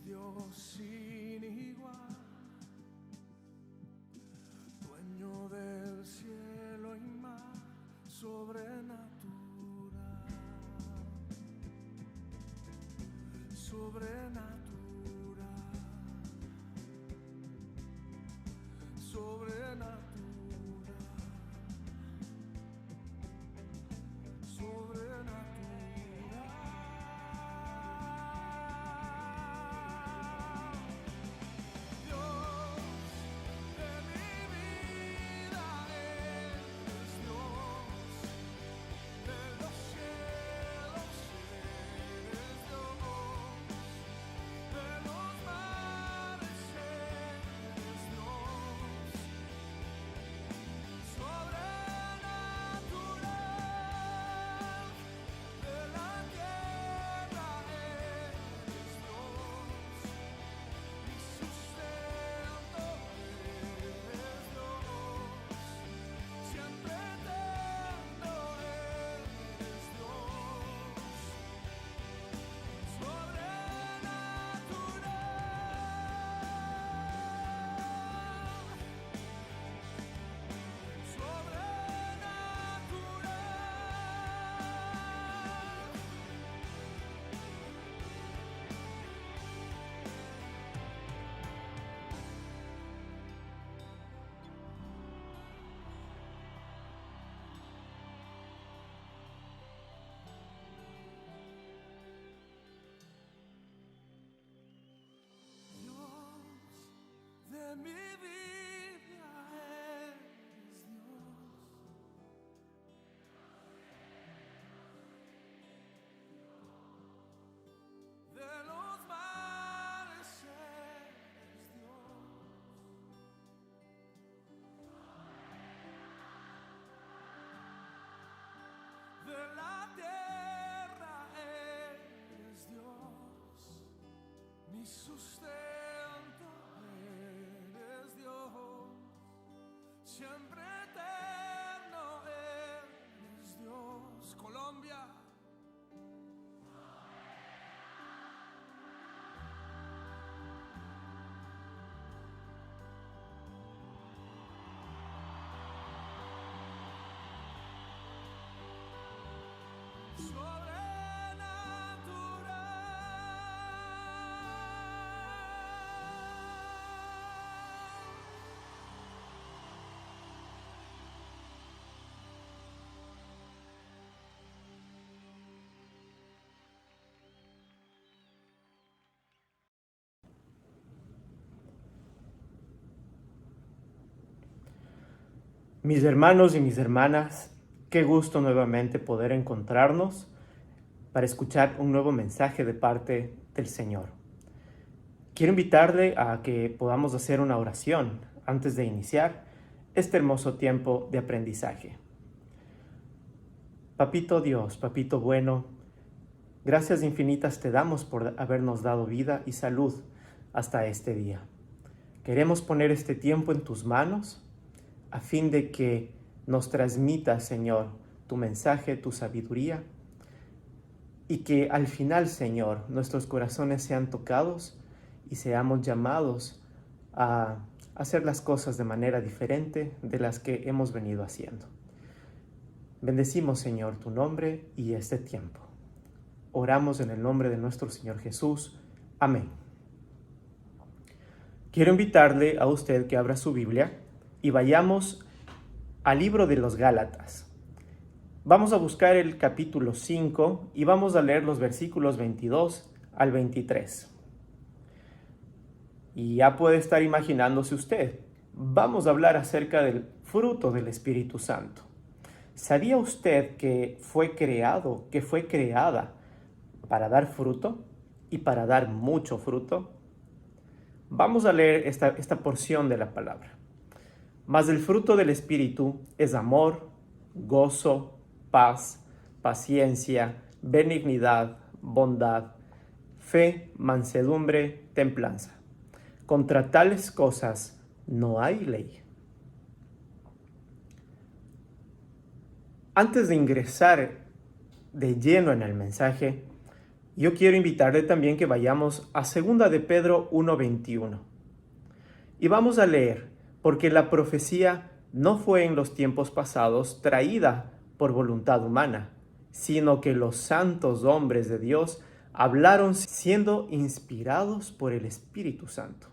Dios sin igual, dueño del cielo y mar, sobrenatural, sobrenatural, sobrenatural, sobrenatural. De mi vida eres Dios, de los mares eres Dios, de la tierra eres Dios, mi sustento. Siempre eterno eres Dios. Colombia. Mis hermanos y mis hermanas, qué gusto nuevamente poder encontrarnos para escuchar un nuevo mensaje de parte del Señor. Quiero invitarle a que podamos hacer una oración antes de iniciar este hermoso tiempo de aprendizaje. Papito Dios, Papito bueno, gracias infinitas te damos por habernos dado vida y salud hasta este día. Queremos poner este tiempo en tus manos a fin de que nos transmitas, Señor, tu mensaje, tu sabiduría, y que al final, Señor, nuestros corazones sean tocados y seamos llamados a hacer las cosas de manera diferente de las que hemos venido haciendo. Bendecimos, Señor, tu nombre y este tiempo. Oramos en el nombre de nuestro Señor Jesús. Amén. Quiero invitarle a usted que abra su Biblia y vayamos al libro de los Gálatas. Vamos a buscar el capítulo 5 y vamos a leer los versículos 22 al 23. Y ya puede estar imaginándose usted, vamos a hablar acerca del fruto del Espíritu Santo. ¿Sabía usted que fue creada para dar fruto y para dar mucho fruto? Vamos a leer esta porción de la palabra. Mas el fruto del Espíritu es amor, gozo, paz, paciencia, benignidad, bondad, fe, mansedumbre, templanza. Contra tales cosas no hay ley. Antes de ingresar de lleno en el mensaje, Yo quiero invitarle también que vayamos a 2 de Pedro 1:21. Y vamos a leer, porque la profecía no fue en los tiempos pasados traída por voluntad humana, sino que los santos hombres de Dios hablaron siendo inspirados por el Espíritu Santo.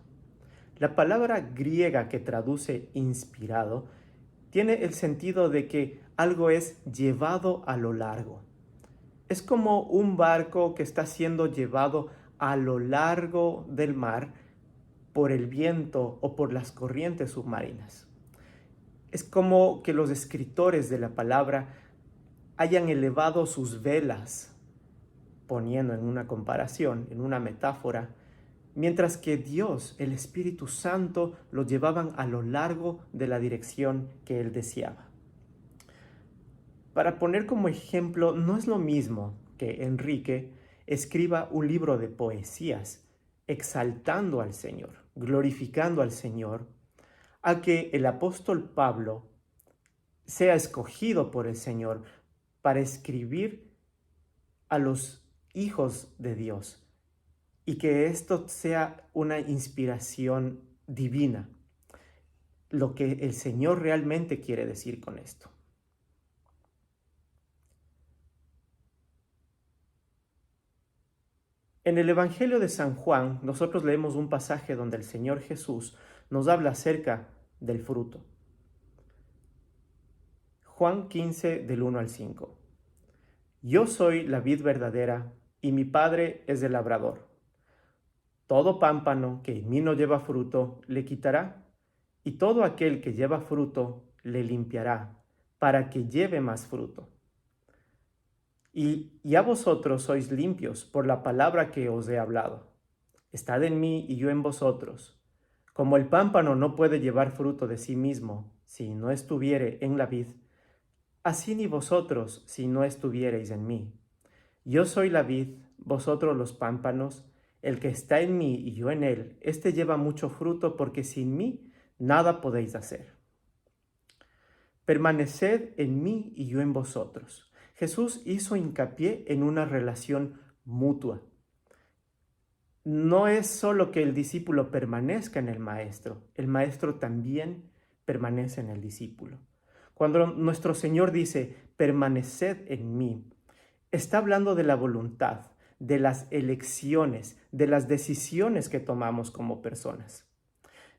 La palabra griega que traduce inspirado tiene el sentido de que algo es llevado a lo largo. Es como un barco que está siendo llevado a lo largo del mar por el viento o por las corrientes submarinas. Es como que los escritores de la palabra hayan elevado sus velas, poniendo en una comparación, en una metáfora, mientras que Dios, el Espíritu Santo, los llevaban a lo largo de la dirección que Él deseaba. Para poner como ejemplo, no es lo mismo que Enrique escriba un libro de poesías exaltando al Señor, glorificando al Señor, a que el apóstol Pablo sea escogido por el Señor para escribir a los hijos de Dios y que esto sea una inspiración divina, lo que el Señor realmente quiere decir con esto. En el Evangelio de San Juan, nosotros leemos un pasaje donde el Señor Jesús nos habla acerca del fruto. Juan 15, del 1 al 5. Yo soy la vid verdadera y mi Padre es el labrador. Todo pámpano que en mí no lleva fruto, le quitará, y todo aquel que lleva fruto, le limpiará, para que lleve más fruto. Y ya vosotros sois limpios por la palabra que os he hablado. Estad en mí y yo en vosotros. Como el pámpano no puede llevar fruto de sí mismo si no estuviere en la vid, así ni vosotros si no estuviereis en mí. Yo soy la vid, vosotros los pámpanos. El que está en mí y yo en él, éste lleva mucho fruto, porque sin mí nada podéis hacer. Permaneced en mí y yo en vosotros. Jesús hizo hincapié en una relación mutua. No es solo que el discípulo permanezca en el maestro también permanece en el discípulo. Cuando nuestro Señor dice, permaneced en mí, está hablando de la voluntad, de las elecciones, de las decisiones que tomamos como personas.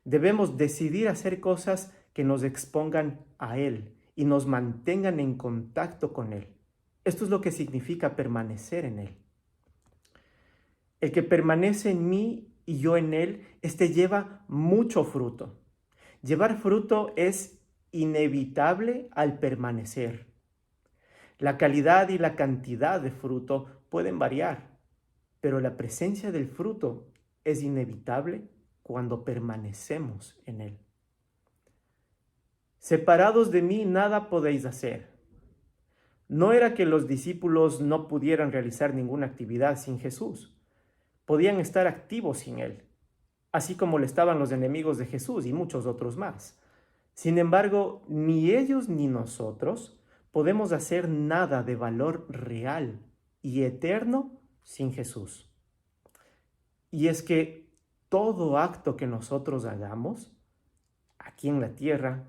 Debemos decidir hacer cosas que nos expongan a Él y nos mantengan en contacto con Él. Esto es lo que significa permanecer en Él. El que permanece en mí y yo en Él, lleva mucho fruto. Llevar fruto es inevitable al permanecer. La calidad y la cantidad de fruto pueden variar, pero la presencia del fruto es inevitable cuando permanecemos en Él. Separados de mí nada podéis hacer. No era que los discípulos no pudieran realizar ninguna actividad sin Jesús. Podían estar activos sin Él, así como lo estaban los enemigos de Jesús y muchos otros más. Sin embargo, ni ellos ni nosotros podemos hacer nada de valor real y eterno sin Jesús. Y es que todo acto que nosotros hagamos aquí en la tierra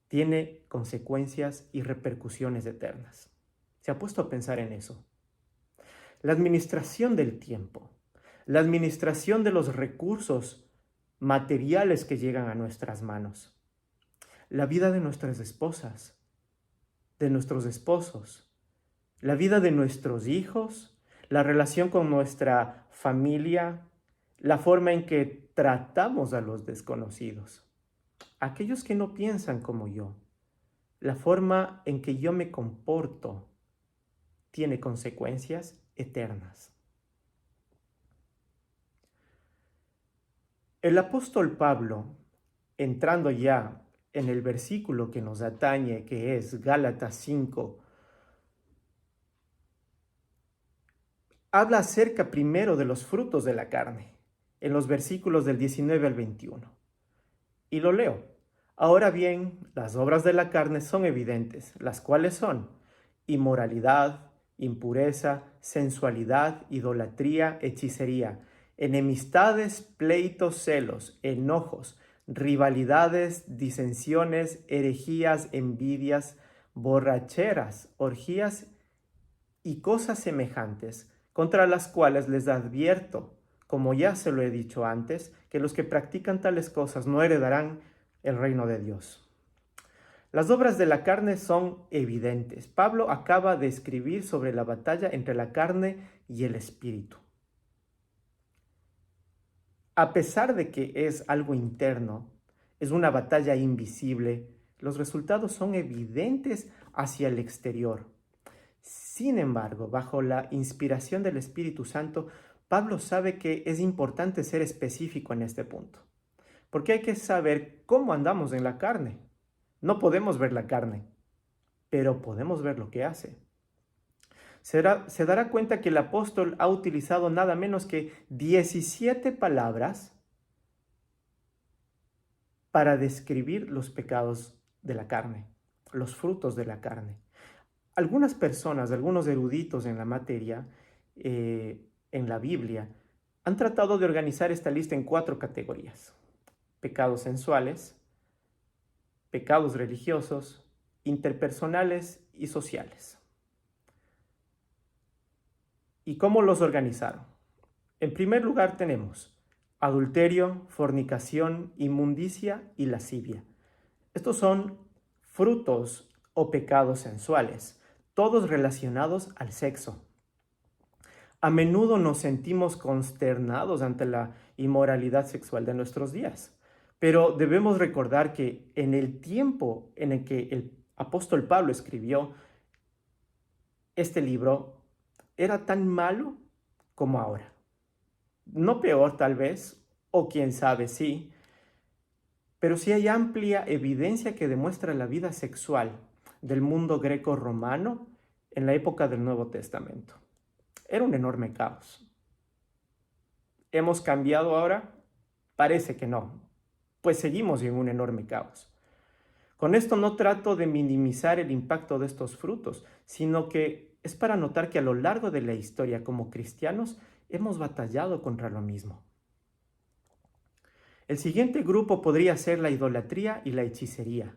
tiene consecuencias y repercusiones eternas. ¿Se ha puesto a pensar en eso? La administración del tiempo, la administración de los recursos materiales que llegan a nuestras manos, la vida de nuestras esposas, de nuestros esposos, la vida de nuestros hijos, la relación con nuestra familia, la forma en que tratamos a los desconocidos, aquellos que no piensan como yo, la forma en que yo me comporto tiene consecuencias eternas. El apóstol Pablo, entrando ya en el versículo que nos atañe, que es Gálatas 5, habla acerca primero de los frutos de la carne, en los versículos del 19 al 21. Y lo leo. Ahora bien, las obras de la carne son evidentes, las cuales son inmoralidad, impureza, sensualidad, idolatría, hechicería, enemistades, pleitos, celos, enojos, rivalidades, disensiones, herejías, envidias, borracheras, orgías y cosas semejantes, contra las cuales les advierto, como ya se lo he dicho antes, que los que practican tales cosas no heredarán el reino de Dios. Las obras de la carne son evidentes. Pablo acaba de escribir sobre la batalla entre la carne y el espíritu. A pesar de que es algo interno, es una batalla invisible, los resultados son evidentes hacia el exterior. Sin embargo, bajo la inspiración del Espíritu Santo, Pablo sabe que es importante ser específico en este punto, porque hay que saber cómo andamos en la carne. No podemos ver la carne, pero podemos ver lo que hace. Se dará cuenta que el apóstol ha utilizado nada menos que 17 palabras para describir los pecados de la carne, los frutos de la carne. Algunas personas, algunos eruditos en la materia, en la Biblia, han tratado de organizar esta lista en 4 categorías: pecados sensuales, pecados religiosos, interpersonales y sociales. ¿Y cómo los organizaron? En primer lugar tenemos adulterio, fornicación, inmundicia y lascivia. Estos son frutos o pecados sensuales, todos relacionados al sexo. A menudo nos sentimos consternados ante la inmoralidad sexual de nuestros días, pero debemos recordar que en el tiempo en el que el apóstol Pablo escribió este libro, era tan malo como ahora. No peor tal vez, o quién sabe sí, pero sí hay amplia evidencia que demuestra la vida sexual del mundo greco-romano en la época del Nuevo Testamento. Era un enorme caos. ¿Hemos cambiado ahora? Parece que no, pues seguimos en un enorme caos. Con esto no trato de minimizar el impacto de estos frutos, sino que es para notar que a lo largo de la historia como cristianos hemos batallado contra lo mismo. El siguiente grupo podría ser la idolatría y la hechicería.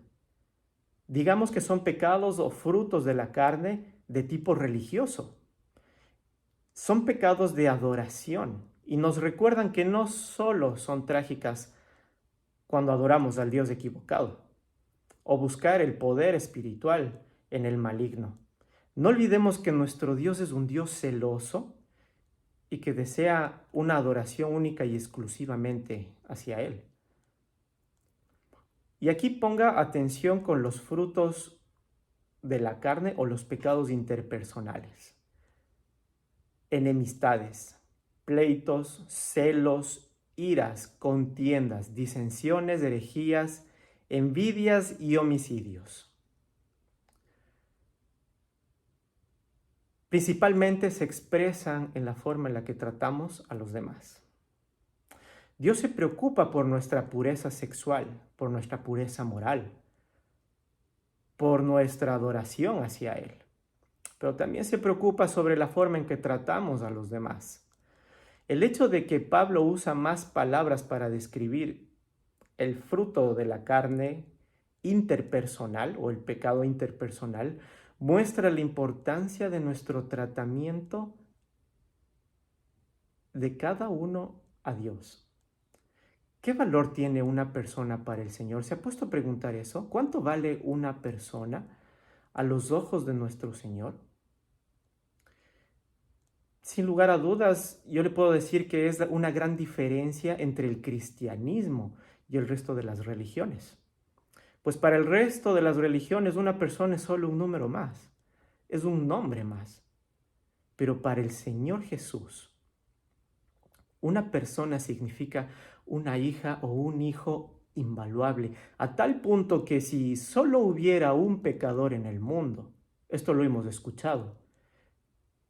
Digamos que son pecados o frutos de la carne de tipo religioso. Son pecados de adoración y nos recuerdan que no solo son trágicas cuando adoramos al Dios equivocado o buscar el poder espiritual en el maligno. No olvidemos que nuestro Dios es un Dios celoso y que desea una adoración única y exclusivamente hacia Él. Y aquí ponga atención con los frutos de la carne o los pecados interpersonales. Enemistades, pleitos, celos, iras, contiendas, disensiones, herejías, envidias y homicidios. Principalmente se expresan en la forma en la que tratamos a los demás. Dios se preocupa por nuestra pureza sexual, por nuestra pureza moral, por nuestra adoración hacia Él. Pero también se preocupa sobre la forma en que tratamos a los demás. El hecho de que Pablo usa más palabras para describir el fruto de la carne interpersonal o el pecado interpersonal muestra la importancia de nuestro tratamiento de cada uno a Dios. ¿Qué valor tiene una persona para el Señor? ¿Se ha puesto a preguntar eso? ¿Cuánto vale una persona a los ojos de nuestro Señor? Sin lugar a dudas, yo le puedo decir que es una gran diferencia entre el cristianismo y el resto de las religiones. Pues para el resto de las religiones una persona es solo un número más, es un nombre más. Pero para el Señor Jesús, una persona significa una hija o un hijo invaluable, a tal punto que si solo hubiera un pecador en el mundo, esto lo hemos escuchado,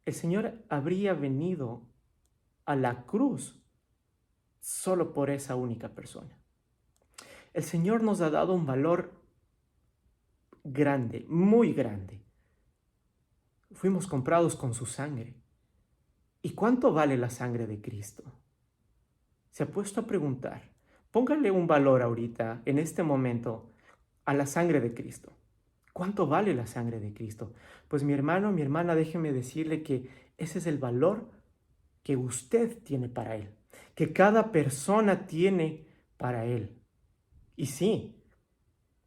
el Señor habría venido a la cruz solo por esa única persona. El Señor nos ha dado un valor grande, muy grande. fuimos comprados con su sangre. ¿Y cuánto vale la sangre de Cristo? ¿Se ha puesto a preguntar? Póngale un valor ahorita, en este momento, a la sangre de Cristo. ¿Cuánto vale la sangre de Cristo? Pues mi hermano, mi hermana, déjeme decirle que ese es el valor que usted tiene para Él, que cada persona tiene para Él. Y sí,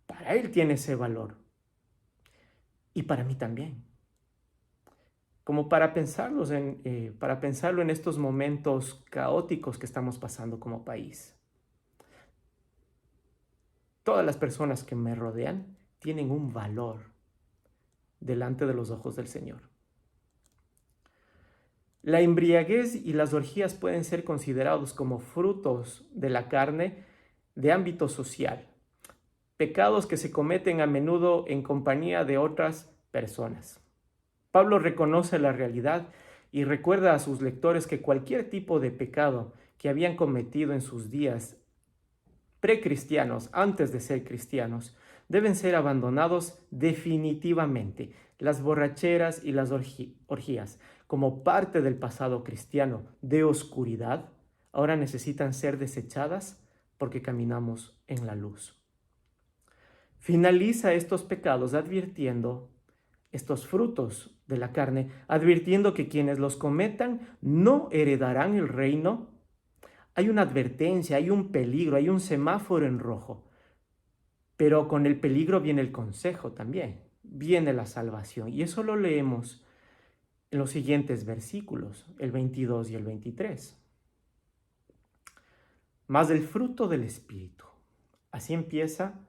para Él tiene ese valor. Y para mí también. Como para pensarlo en estos momentos caóticos que estamos pasando como país. Todas las personas que me rodean tienen un valor delante de los ojos del Señor. La embriaguez y las orgías pueden ser considerados como frutos de la carne de ámbito social, pecados que se cometen a menudo en compañía de otras personas. Pablo reconoce la realidad y recuerda a sus lectores que cualquier tipo de pecado que habían cometido en sus días precristianos, antes de ser cristianos, deben ser abandonados definitivamente. Las borracheras y las orgías, como parte del pasado cristiano de oscuridad, ahora necesitan ser desechadas porque caminamos en la luz. Finaliza estos pecados advirtiendo estos frutos de la carne, advirtiendo que quienes los cometan no heredarán el reino. Hay una advertencia, hay un peligro, hay un semáforo en rojo. Pero con el peligro viene el consejo también, viene la salvación. Y eso lo leemos en los siguientes versículos, el 22 y el 23. Mas del fruto del Espíritu. Así empieza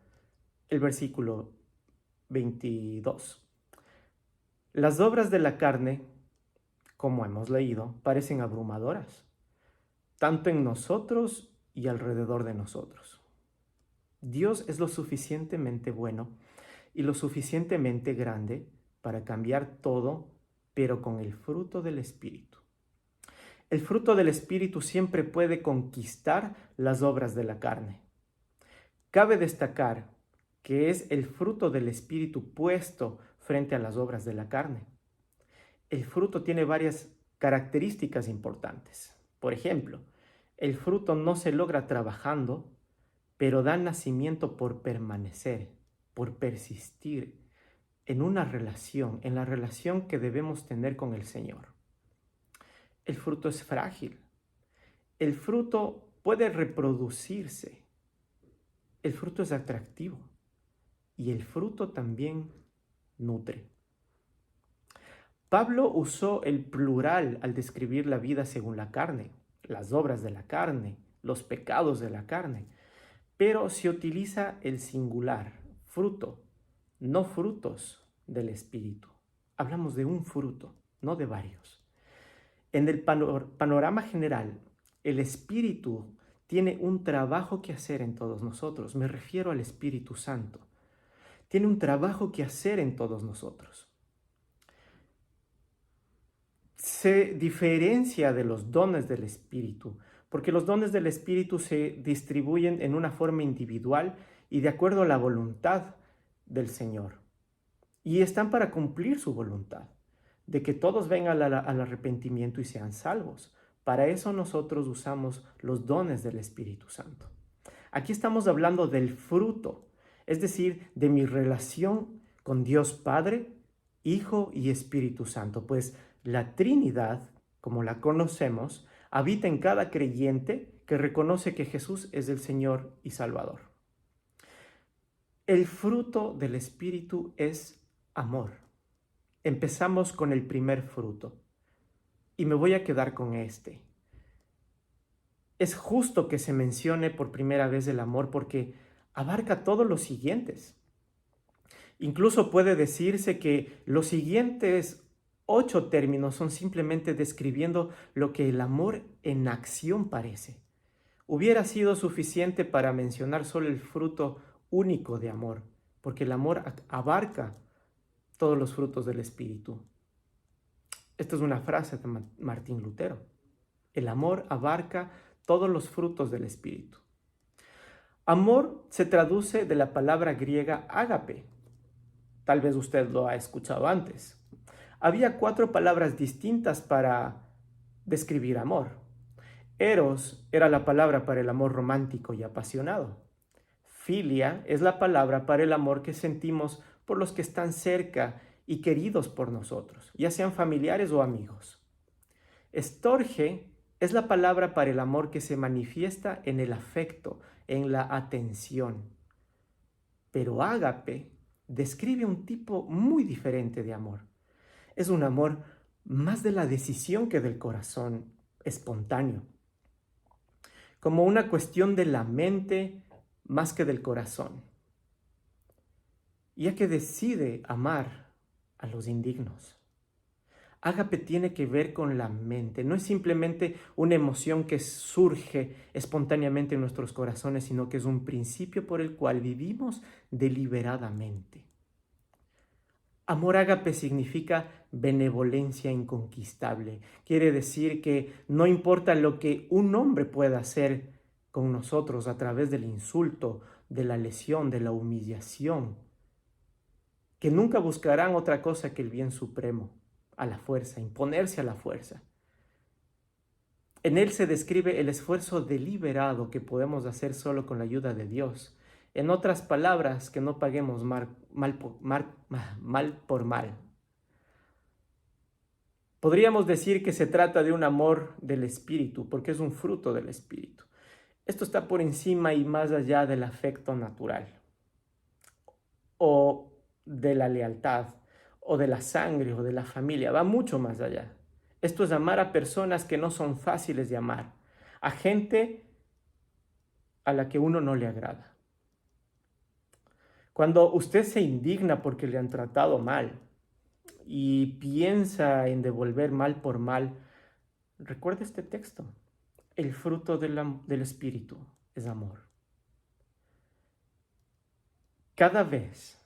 el versículo 22. Las obras de la carne, como hemos leído, parecen abrumadoras, tanto en nosotros y alrededor de nosotros. Dios es lo suficientemente bueno y lo suficientemente grande para cambiar todo, pero con el fruto del Espíritu. El fruto del Espíritu siempre puede conquistar las obras de la carne. Cabe destacar que es el fruto del Espíritu puesto frente a las obras de la carne. El fruto tiene varias características importantes. Por ejemplo, el fruto no se logra trabajando, pero da nacimiento por permanecer, por persistir en una relación, en la relación que debemos tener con el Señor. El fruto es frágil. El fruto puede reproducirse. El fruto es atractivo. Y el fruto también nutre. Pablo usó el plural al describir la vida según la carne, las obras de la carne, los pecados de la carne, pero se utiliza el singular, fruto, no frutos del Espíritu. Hablamos de un fruto, no de varios. En el panorama general, el Espíritu tiene un trabajo que hacer en todos nosotros. Me refiero al Espíritu Santo. Tiene un trabajo que hacer en todos nosotros. Se diferencia de los dones del Espíritu, porque los dones del Espíritu se distribuyen en una forma individual y de acuerdo a la voluntad del Señor. Y están para cumplir su voluntad, de que todos vengan al arrepentimiento y sean salvos. Para eso nosotros usamos los dones del Espíritu Santo. Aquí estamos hablando del fruto, es decir, de mi relación con Dios Padre, Hijo y Espíritu Santo, pues la Trinidad, como la conocemos, habita en cada creyente que reconoce que Jesús es el Señor y Salvador. El fruto del Espíritu es amor. Empezamos con el primer fruto y me voy a quedar con este. Es justo que se mencione por primera vez el amor porque abarca todos los siguientes. Incluso puede decirse que los siguientes 8 términos son simplemente describiendo lo que el amor en acción parece. Hubiera sido suficiente para mencionar solo el fruto único de amor, porque el amor abarca todos los frutos del Espíritu. Esta es una frase de Martín Lutero. El amor abarca todos los frutos del Espíritu. Amor se traduce de la palabra griega ágape. Tal vez usted lo ha escuchado antes. había 4 palabras distintas para describir amor. Eros era la palabra para el amor romántico y apasionado. Filia es la palabra para el amor que sentimos por los que están cerca y queridos por nosotros, ya sean familiares o amigos. Storge es la palabra para el amor que se manifiesta en el afecto, en la atención. Pero ágape describe un tipo muy diferente de amor. Es un amor más de la decisión que del corazón, espontáneo. Como una cuestión de la mente más que del corazón. Ya que decide amar a los indignos. Ágape tiene que ver con la mente, no es simplemente una emoción que surge espontáneamente en nuestros corazones, sino que es un principio por el cual vivimos deliberadamente. Amor ágape significa benevolencia inconquistable. Quiere decir que no importa lo que un hombre pueda hacer con nosotros a través del insulto, de la lesión, de la humillación, que nunca buscarán otra cosa que el bien supremo, a la fuerza, imponerse a la fuerza. En él se describe el esfuerzo deliberado que podemos hacer solo con la ayuda de Dios. En otras palabras, que no paguemos mal por mal. Podríamos decir que se trata de un amor del espíritu, porque es un fruto del espíritu. Esto está por encima y más allá del afecto natural, o de la lealtad, o de la sangre, o de la familia. Va mucho más allá. Esto es amar a personas que no son fáciles de amar, a gente a la que uno no le agrada. Cuando usted se indigna porque le han tratado mal y piensa en devolver mal por mal, recuerde este texto. El fruto del Espíritu es amor. Cada vez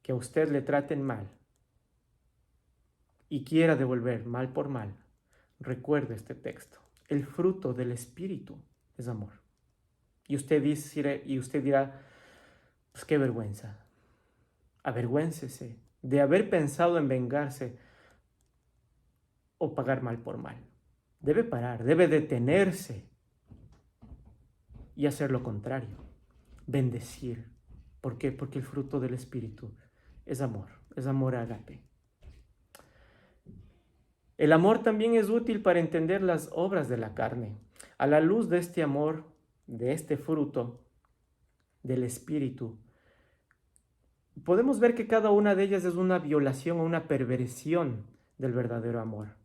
que a usted le traten mal y quiera devolver mal por mal, recuerde este texto. El fruto del Espíritu es amor. Y usted dirá, pues qué vergüenza. Avergüéncese de haber pensado en vengarse o pagar mal por mal. Debe parar, debe detenerse y hacer lo contrario. Bendecir. ¿Por qué? Porque el fruto del Espíritu es amor ágape. El amor también es útil para entender las obras de la carne. A la luz de este amor, de este fruto del Espíritu, podemos ver que cada una de ellas es una violación o una perversión del verdadero amor.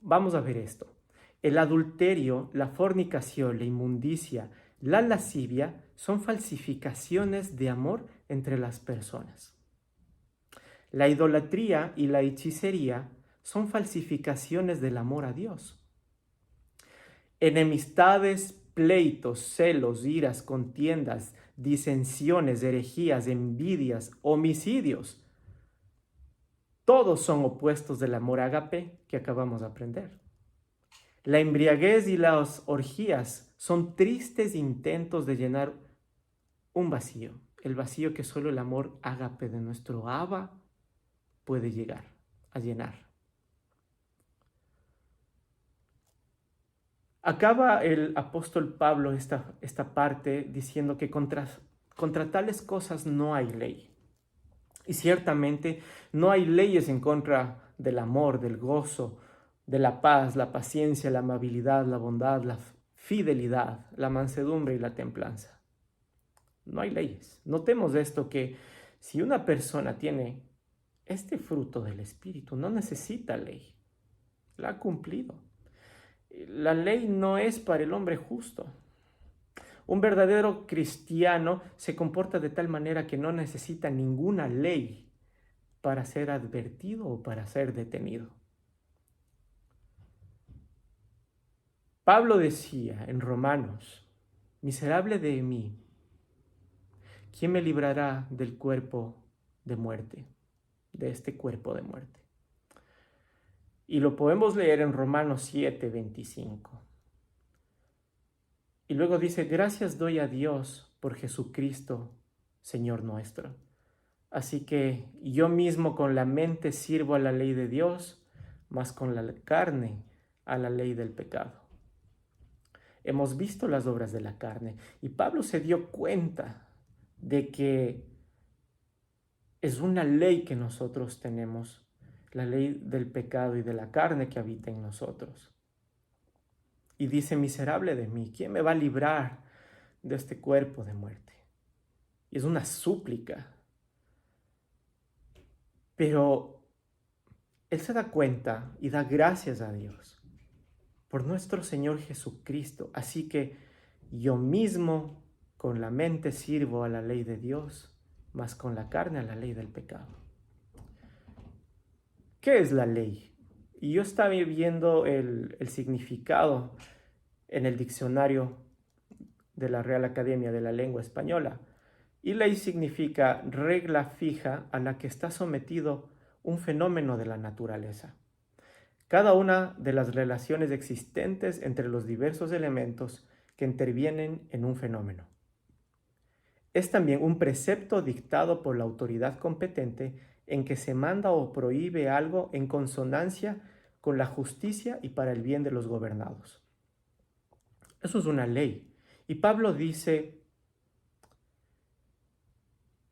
Vamos a ver esto. El adulterio, la fornicación, la inmundicia, la lascivia son falsificaciones de amor entre las personas. La idolatría y la hechicería son falsificaciones del amor a Dios. Enemistades, pleitos, celos, iras, contiendas, disensiones, herejías, envidias, homicidios. Todos son opuestos del amor ágape que acabamos de aprender. La embriaguez y las orgías son tristes intentos de llenar un vacío, el vacío que solo el amor ágape de nuestro Abba puede llegar a llenar. Acaba el apóstol Pablo esta parte diciendo que contra tales cosas no hay ley. Y ciertamente no hay leyes en contra del amor, del gozo, de la paz, la paciencia, la amabilidad, la bondad, la fidelidad, la mansedumbre y la templanza. No hay leyes. Notemos esto, que si una persona tiene este fruto del Espíritu, no necesita ley. La ha cumplido. La ley no es para el hombre justo. Un verdadero cristiano se comporta de tal manera que no necesita ninguna ley para ser advertido o para ser detenido. Pablo decía en Romanos: miserable de mí, ¿quién me librará del cuerpo de muerte, de este cuerpo de muerte? Y lo podemos leer en Romanos 7:25. Y luego dice: gracias doy a Dios por Jesucristo, Señor nuestro. Así que yo mismo con la mente sirvo a la ley de Dios, mas con la carne a la ley del pecado. Hemos visto las obras de la carne y Pablo se dio cuenta de que es una ley que nosotros tenemos, la ley del pecado y de la carne que habita en nosotros. Y dice, miserable de mí, ¿quién me va a librar de este cuerpo de muerte? Y es una súplica. Pero él se da cuenta y da gracias a Dios por nuestro Señor Jesucristo. Así que yo mismo con la mente sirvo a la ley de Dios, mas con la carne a la ley del pecado. ¿Qué es la ley? Y yo estaba viendo el significado en el diccionario de la Real Academia de la Lengua Española. Y ley significa regla fija a la que está sometido un fenómeno de la naturaleza. Cada una de las relaciones existentes entre los diversos elementos que intervienen en un fenómeno. Es también un precepto dictado por la autoridad competente en que se manda o prohíbe algo en consonancia con la justicia y para el bien de los gobernados. Eso es una ley. Y Pablo dice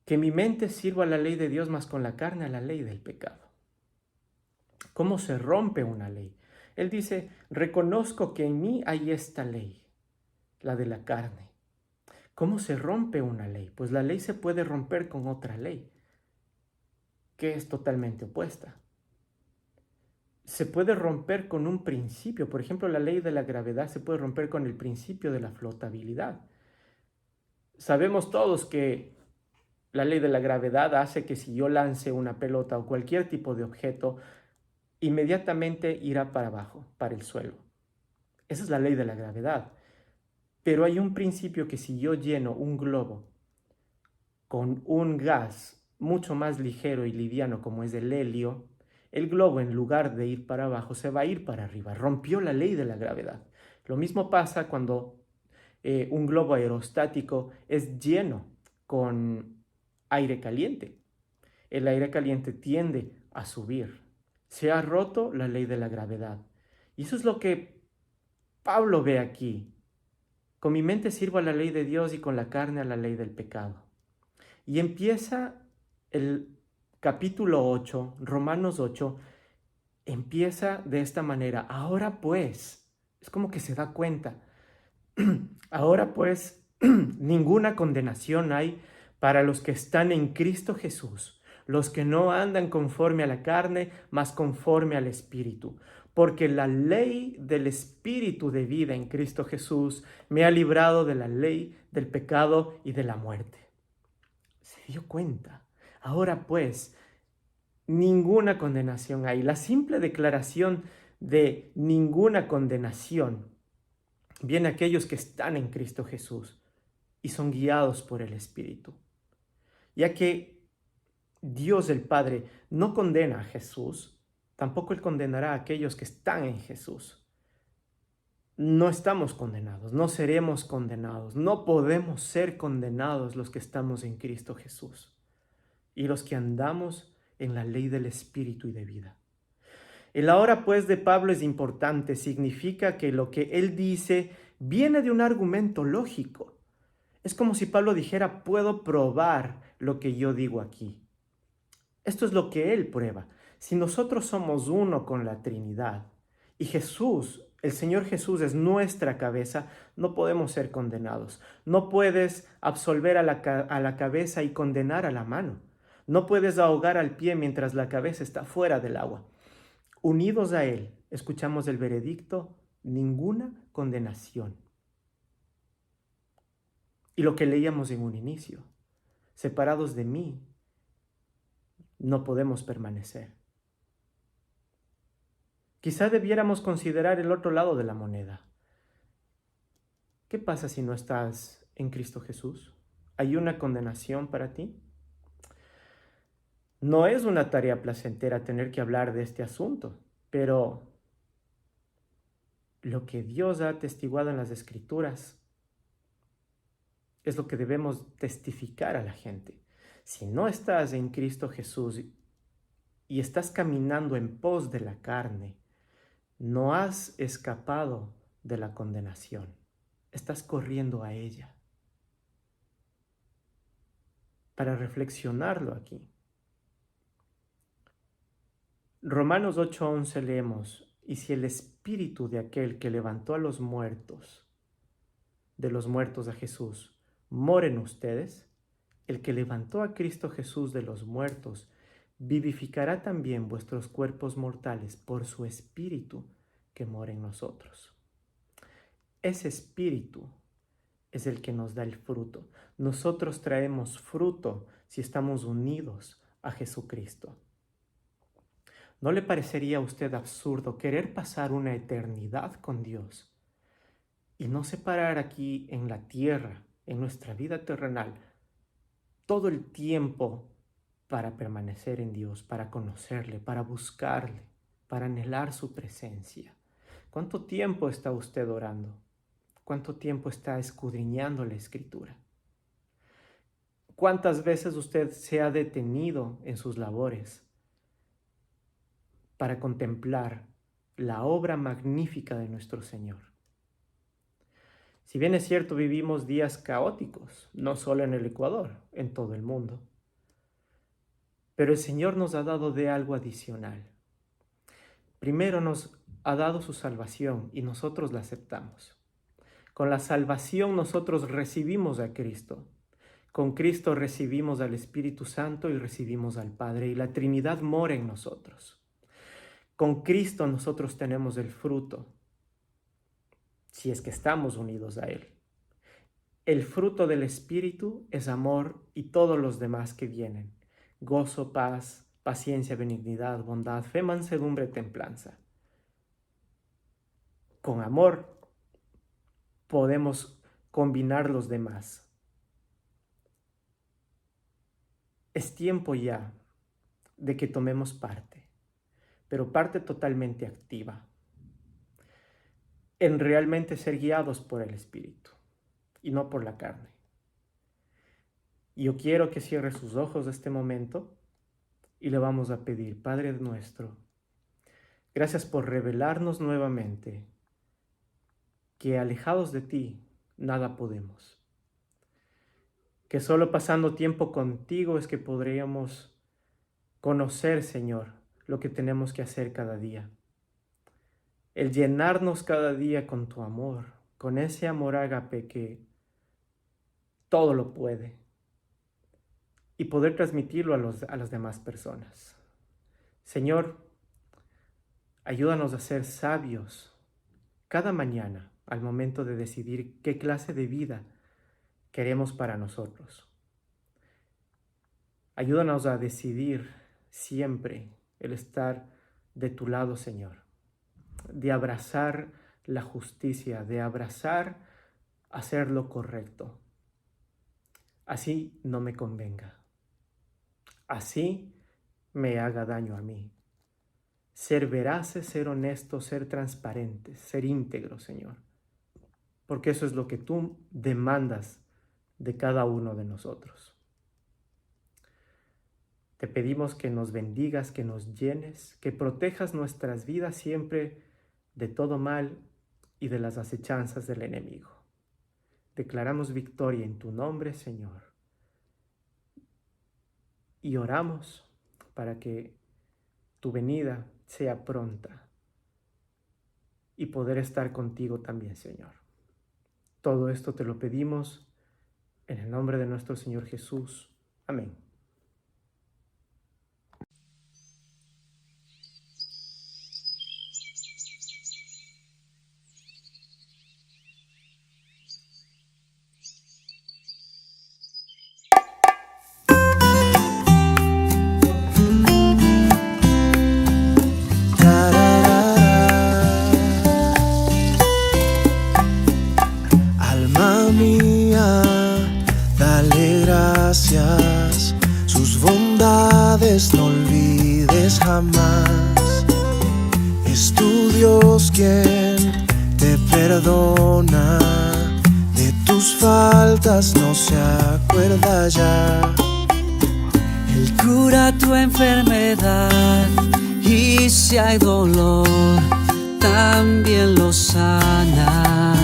que mi mente sirva a la ley de Dios, mas con la carne a la ley del pecado. ¿Cómo se rompe una ley? Él dice, reconozco que en mí hay esta ley, la de la carne. ¿Cómo se rompe una ley? Pues la ley se puede romper con otra ley, que es totalmente opuesta. Se puede romper con un principio. Por ejemplo, la ley de la gravedad se puede romper con el principio de la flotabilidad. Sabemos todos que la ley de la gravedad hace que si yo lance una pelota o cualquier tipo de objeto, inmediatamente irá para abajo, para el suelo. Esa es la ley de la gravedad. Pero hay un principio que si yo lleno un globo con un gas mucho más ligero y liviano como es el helio, el globo en lugar de ir para abajo se va a ir para arriba. Rompió la ley de la gravedad. Lo mismo pasa cuando un globo aerostático es lleno con aire caliente. El aire caliente tiende a subir. Se ha roto la ley de la gravedad. Y eso es lo que Pablo ve aquí. Con mi mente sirvo a la ley de Dios y con la carne a la ley del pecado. Y empieza el capítulo 8, Romanos 8, empieza de esta manera. Ahora pues, es como que se da cuenta. Ahora pues, ninguna condenación hay para los que están en Cristo Jesús, los que no andan conforme a la carne, mas conforme al Espíritu. Porque la ley del Espíritu de vida en Cristo Jesús me ha librado de la ley, del pecado y de la muerte. Se dio cuenta. Ahora pues, ninguna condenación hay. La simple declaración de ninguna condenación viene a aquellos que están en Cristo Jesús y son guiados por el Espíritu. Ya que Dios el Padre no condena a Jesús, tampoco Él condenará a aquellos que están en Jesús. No estamos condenados, no seremos condenados, no podemos ser condenados los que estamos en Cristo Jesús y los que andamos en la ley del Espíritu y de vida. El ahora pues de Pablo es importante, significa que lo que él dice viene de un argumento lógico. Es como si Pablo dijera, puedo probar lo que yo digo aquí. Esto es lo que él prueba. Si nosotros somos uno con la Trinidad y Jesús, el Señor Jesús es nuestra cabeza, no podemos ser condenados. No puedes absolver a la cabeza y condenar a la mano. No puedes ahogar al pie mientras la cabeza está fuera del agua. Unidos a Él, escuchamos el veredicto, ninguna condenación. Y lo que leíamos en un inicio, separados de mí, no podemos permanecer. Quizá debiéramos considerar el otro lado de la moneda. ¿Qué pasa si no estás en Cristo Jesús? ¿Hay una condenación para ti? No es una tarea placentera tener que hablar de este asunto, pero lo que Dios ha atestiguado en las Escrituras es lo que debemos testificar a la gente. Si no estás en Cristo Jesús y estás caminando en pos de la carne, no has escapado de la condenación. Estás corriendo a ella. Para reflexionarlo aquí. Romanos 8:11 leemos: y si el espíritu de aquel que levantó a los muertos, de los muertos a Jesús, mora en ustedes, el que levantó a Cristo Jesús de los muertos, vivificará también vuestros cuerpos mortales por su espíritu que mora en nosotros. Ese espíritu es el que nos da el fruto. Nosotros traemos fruto si estamos unidos a Jesucristo. ¿No le parecería a usted absurdo querer pasar una eternidad con Dios y no separar aquí en la tierra, en nuestra vida terrenal, todo el tiempo para permanecer en Dios, para conocerle, para buscarle, para anhelar su presencia? ¿Cuánto tiempo está usted orando? ¿Cuánto tiempo está escudriñando la Escritura? ¿Cuántas veces usted se ha detenido en sus labores para contemplar la obra magnífica de nuestro Señor? Si bien es cierto, vivimos días caóticos, no solo en el Ecuador, en todo el mundo, pero el Señor nos ha dado de algo adicional. Primero nos ha dado su salvación y nosotros la aceptamos. Con la salvación nosotros recibimos a Cristo. Con Cristo recibimos al Espíritu Santo y recibimos al Padre, y la Trinidad mora en nosotros. Con Cristo nosotros tenemos el fruto, si es que estamos unidos a Él. El fruto del Espíritu es amor y todos los demás que vienen: gozo, paz, paciencia, benignidad, bondad, fe, mansedumbre, templanza. Con amor podemos combinar los demás. Es tiempo ya de que tomemos parte, pero parte totalmente activa, en realmente ser guiados por el Espíritu y no por la carne. Y yo quiero que cierre sus ojos este momento y le vamos a pedir: Padre nuestro, gracias por revelarnos nuevamente que alejados de ti nada podemos, que solo pasando tiempo contigo es que podríamos conocer, Señor, lo que tenemos que hacer cada día. El llenarnos cada día con tu amor, con ese amor ágape que todo lo puede, y poder transmitirlo a las demás personas. Señor, ayúdanos a ser sabios cada mañana al momento de decidir qué clase de vida queremos para nosotros. Ayúdanos a decidir siempre el estar de tu lado, Señor, de abrazar la justicia, de abrazar hacer lo correcto. Así no me convenga, así me haga daño a mí. Ser veraces, ser honestos, ser transparentes, ser íntegros, Señor, porque eso es lo que tú demandas de cada uno de nosotros. Te pedimos que nos bendigas, que nos llenes, que protejas nuestras vidas siempre de todo mal y de las acechanzas del enemigo. Declaramos victoria en tu nombre, Señor. Y oramos para que tu venida sea pronta y poder estar contigo también, Señor. Todo esto te lo pedimos en el nombre de nuestro Señor Jesús. Amén. Gracias, sus bondades no olvides jamás. Es tu Dios quien te perdona, de tus faltas no se acuerda ya. cura tu enfermedad, y si hay dolor, también lo sana.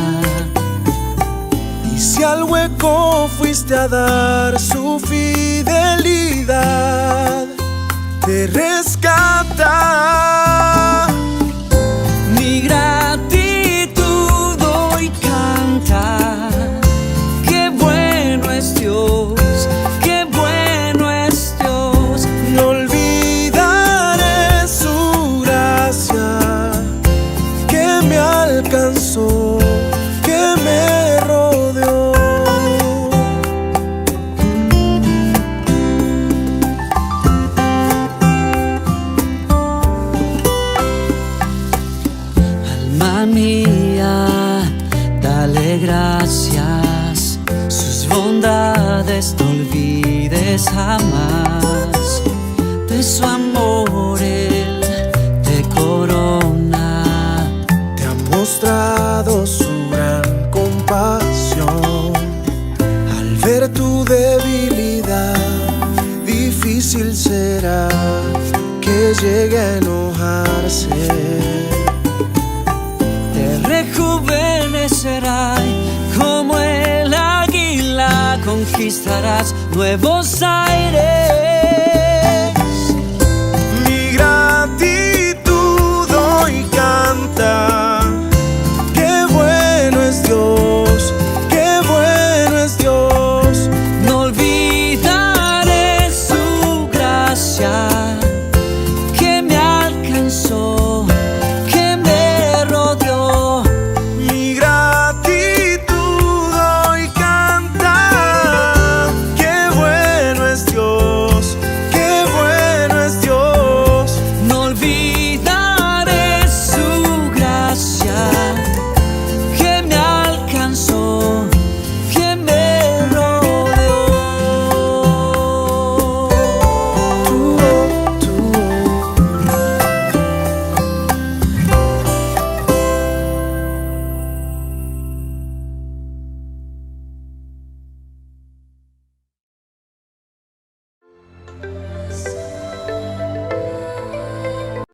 Y si al hueco fuiste a dar su fidelidad, te rescata. Mi gratitud hoy canta, qué bueno es Dios, qué bueno es Dios. No olvidaré su gracia que me alcanzó, que me rodeó. Alma mía, dale gracias, sus bondades no olvides jamás. De su amor Él te corona, Te ha mostrado su gran compasión. Al ver tu debilidad, difícil será que llegue a enojarse. te rejuvenecerá como el águila, conquistarás nuevos aires.